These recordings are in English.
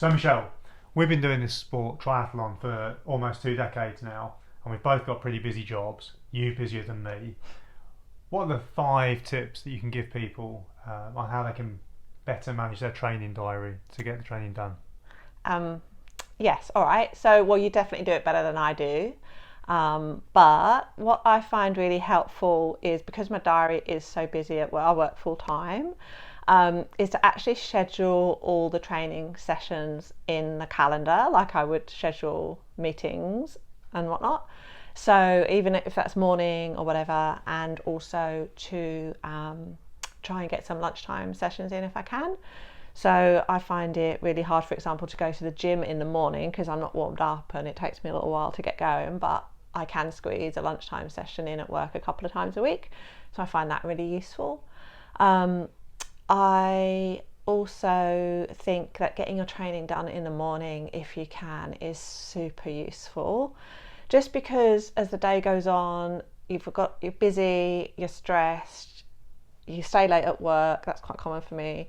So Michelle, we've been doing this sport triathlon for almost 2 decades now, and we've both got pretty busy jobs. You busier than me. What are the 5 tips that you can give people on how they can better manage their training diary to get the training done? Um, yes, all right. So, well, you definitely do it better than I do. But what I find really helpful is because my diary is so busy at work, I work full time, is to actually schedule all the training sessions in the calendar, like I would schedule meetings and whatnot. So, even if that's morning or whatever, and also to try and get some lunchtime sessions in if I can. So I find it really hard, for example, to go to the gym in the morning because I'm not warmed up and it takes me a little while to get going, but I can squeeze a lunchtime session in at work a couple of times a week. So I find that really useful. Um, I also think that getting your training done in the morning, if you can, is super useful. Just because as the day goes on, you're busy, you're stressed, you stay late at work, that's quite common for me.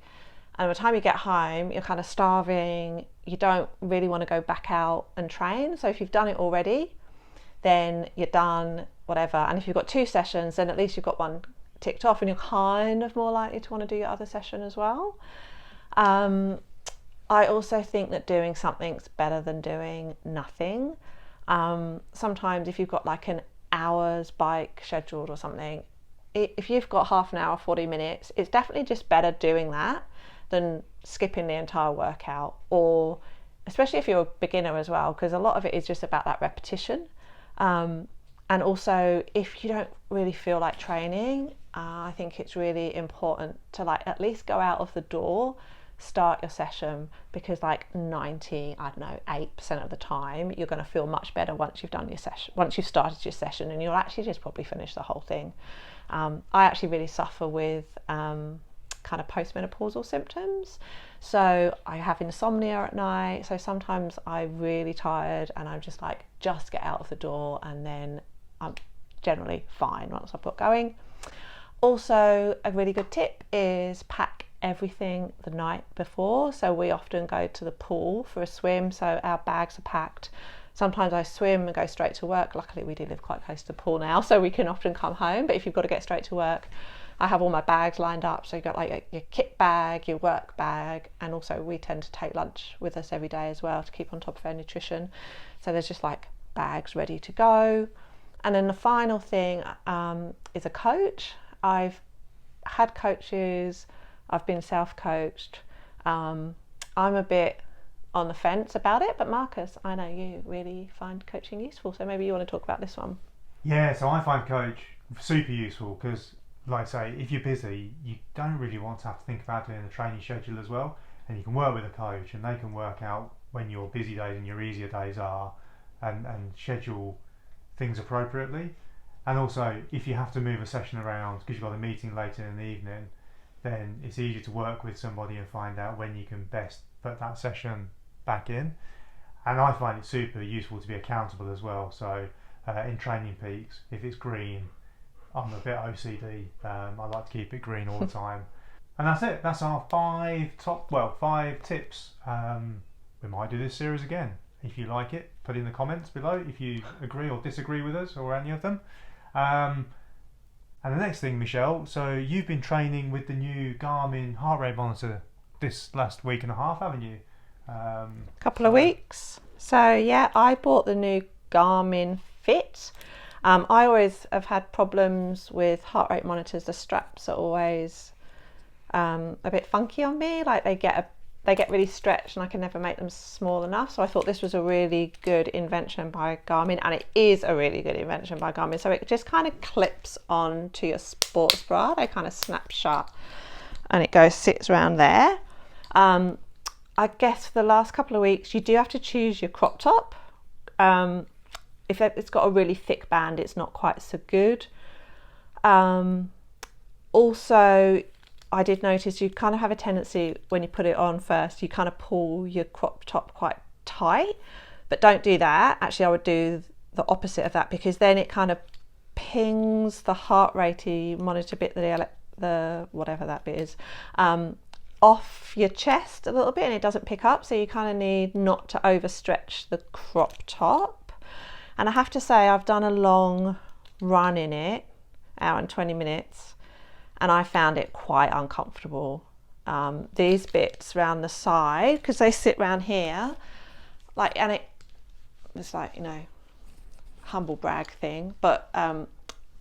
And by the time you get home, you're kind of starving. You don't really want to go back out and train. So if you've done it already, then you're done, whatever. And if you've got 2 sessions, then at least you've got one ticked off and you're kind of more likely to want to do your other session as well. Um, I also think that doing something's better than doing nothing. Sometimes if you've got like an hour's bike scheduled or something, if you've got half an hour, 40 minutes, it's definitely just better doing that than skipping the entire workout, or especially if you're a beginner as well, because a lot of it is just about that repetition. And also, if you don't really feel like training, I think it's really important to like at least go out of the door, start your session, because like 90, I don't know, 8% of the time you're going to feel much better once you've done your session, once you've started your session, and you'll actually just probably finish the whole thing. I actually really suffer with kind of postmenopausal symptoms. So I have insomnia at night. So sometimes I'm really tired and I'm just like, just get out of the door, and then I'm generally fine once I've got going. Also, a really good tip is pack everything the night before. So we often go to the pool for a swim, so our bags are packed. Sometimes I swim and go straight to work. Luckily, we do live quite close to the pool now, so we can often come home. But if you've got to get straight to work, I have all my bags lined up. So you've got like your kit bag, your work bag, and also we tend to take lunch with us every day as well to keep on top of our nutrition. So there's just like bags ready to go. And then the final thing is a coach. I've had coaches, I've been self-coached. I'm a bit on the fence about it, but Marcus, I know you really find coaching useful, so maybe you want to talk about this one. Yeah, so I find coach super useful because, like I say, if you're busy, you don't really want to have to think about doing the training schedule as well, and you can work with a coach, and they can work out when your busy days and your easier days are, and schedule things appropriately. And also, if you have to move a session around because you've got a meeting later in the evening, then it's easier to work with somebody and find out when you can best put that session back in. And I find it super useful to be accountable as well. So in Training Peaks, if it's green, I'm a bit OCD. I like to keep it green all the time. And that's it. That's our 5 tips. We might do this series again. If you like it, put in the comments below if you agree or disagree with us or any of them. Um, and the next thing, Michelle, so you've been training with the new Garmin heart rate monitor this last week and a half, haven't you? Couple of So weeks. So yeah, I bought the new Garmin Fit. I always have had problems with heart rate monitors. The straps are always a bit funky on me. Like they get really stretched, and I can never make them small enough. So I thought this was a really good invention by Garmin, and it is a really good invention by Garmin. So it just kind of clips on to your sports bra. They kind of snap shut, and it sits around there. Um, I guess for the last couple of weeks, you do have to choose your crop top. If it's got a really thick band, it's not quite so good. Also, I did notice you kind of have a tendency when you put it on first, you kind of pull your crop top quite tight, but don't do that. Actually, I would do the opposite of that, because then it kind of pings the heart rate monitor bit, the whatever that bit is, off your chest a little bit and it doesn't pick up, so you kind of need not to overstretch the crop top. And I have to say, I've done a long run in it, hour and 20 minutes, and I found it quite uncomfortable. These bits around the side, because they sit around here, like, and it's like, you know, humble brag thing, but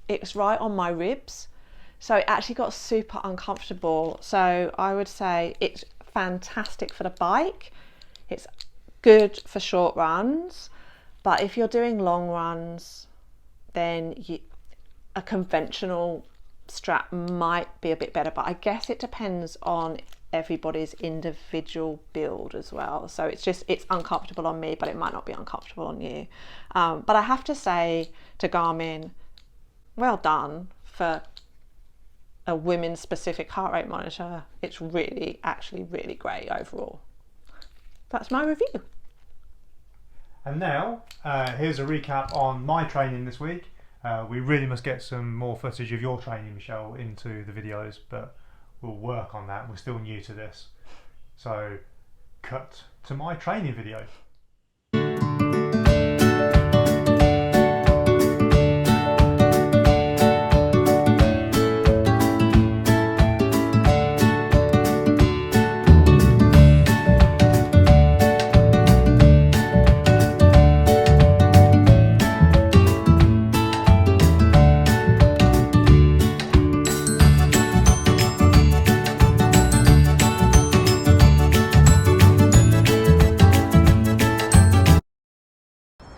it was right on my ribs, so it actually got super uncomfortable. So I would say it's fantastic for the bike, it's good for short runs, but if you're doing long runs, then a conventional strap might be a bit better, but I guess it depends on everybody's individual build as well. So it's uncomfortable on me, but it might not be uncomfortable on you. But I have to say to Garmin, well done for a women's specific heart rate monitor. It's actually really great overall. That's my review. And now here's a recap on my training this week. We really must get some more footage of your training, Michelle, into the videos, but we'll work on that. We're still new to this. So, cut to my training video.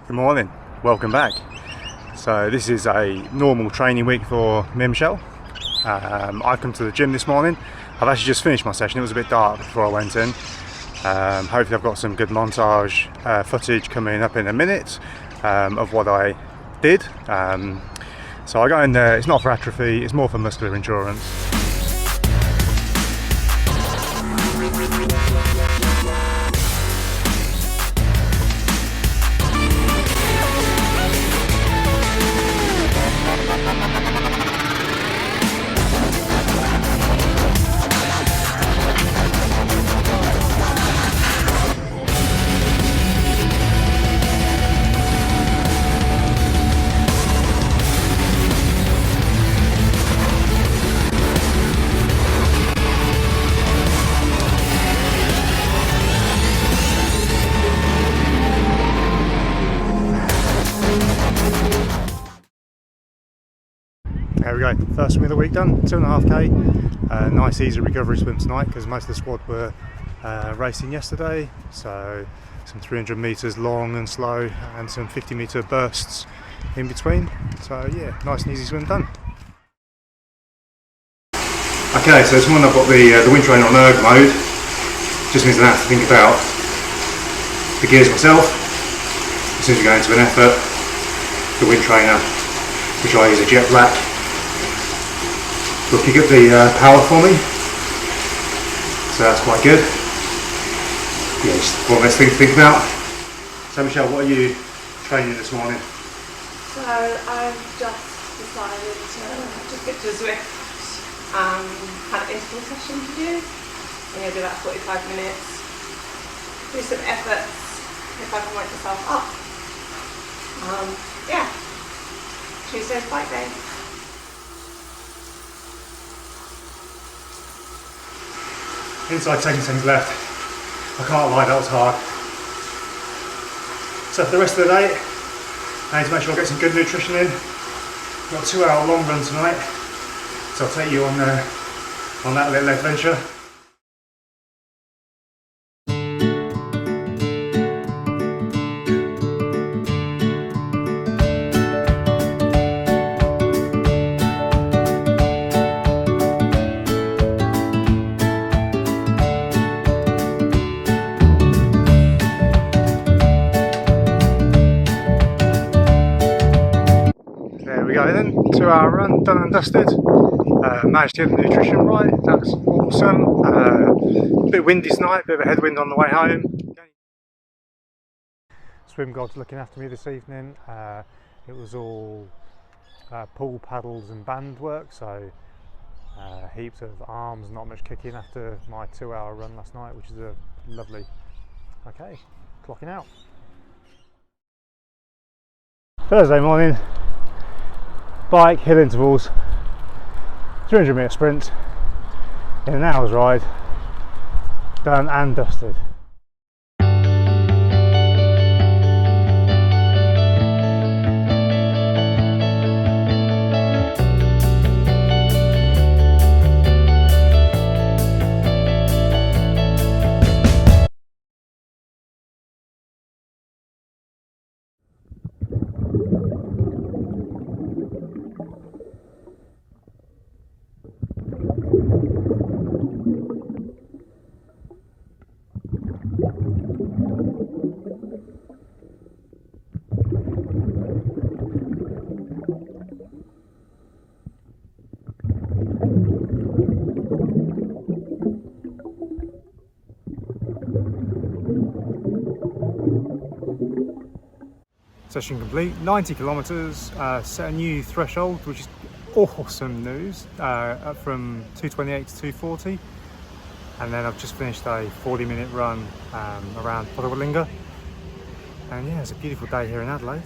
Good morning, welcome back. So this is a normal training week for me and Michelle. I've come to the gym this morning. I've actually just finished my session. It was a bit dark before I went in. Hopefully I've got some good montage footage coming up in a minute of what I did. So I got in there, it's not for atrophy, it's more for muscular endurance. There we go, first swim of the week done, 2.5k. Nice easy recovery swim tonight because most of the squad were racing yesterday. So some 300 metres long and slow and some 50 metre bursts in between. So yeah, nice and easy swim done. Okay, so this morning I've got the wind trainer on erg mode. Just means I don't have to think about the gears myself. As soon as we go into an effort, the wind trainer, which I use a jet black, will pick up the power for me, so that's quite good. Yeah, just one less thing to think about. So Michelle, what are you training this morning? So I've just decided to get to Zwift. Had an interval session to do. I'm going to do about 45 minutes. Do some efforts if I can wake myself up. Yeah, Tuesday's bike day. Inside 10 seconds left. I can't lie, that was hard. So for the rest of the day, I need to make sure I get some good nutrition in. I've got a 2-hour long run tonight, so I'll take you on that little adventure. There we go then, 2-hour run, done and dusted. Managed to get the nutrition right, that's awesome. A bit windy tonight, bit of a headwind on the way home. Swim God's looking after me this evening. It was all pool paddles and band work, so Heaps of arms, not much kicking after my 2-hour run last night, which is a lovely. Okay, clocking out. Thursday morning, bike, hill intervals, 300 metre sprint in an hour's ride, done and dusted. Session complete, 90 kilometres, set a new threshold, which is awesome news, from 228 to 240, and then I've just finished a 40-minute run around Potawalinga, and yeah, it's a beautiful day here in Adelaide.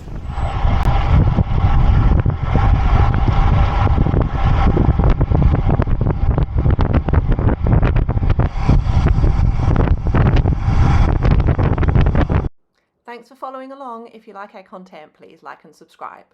Thanks for following along. If you like our content, please like and subscribe.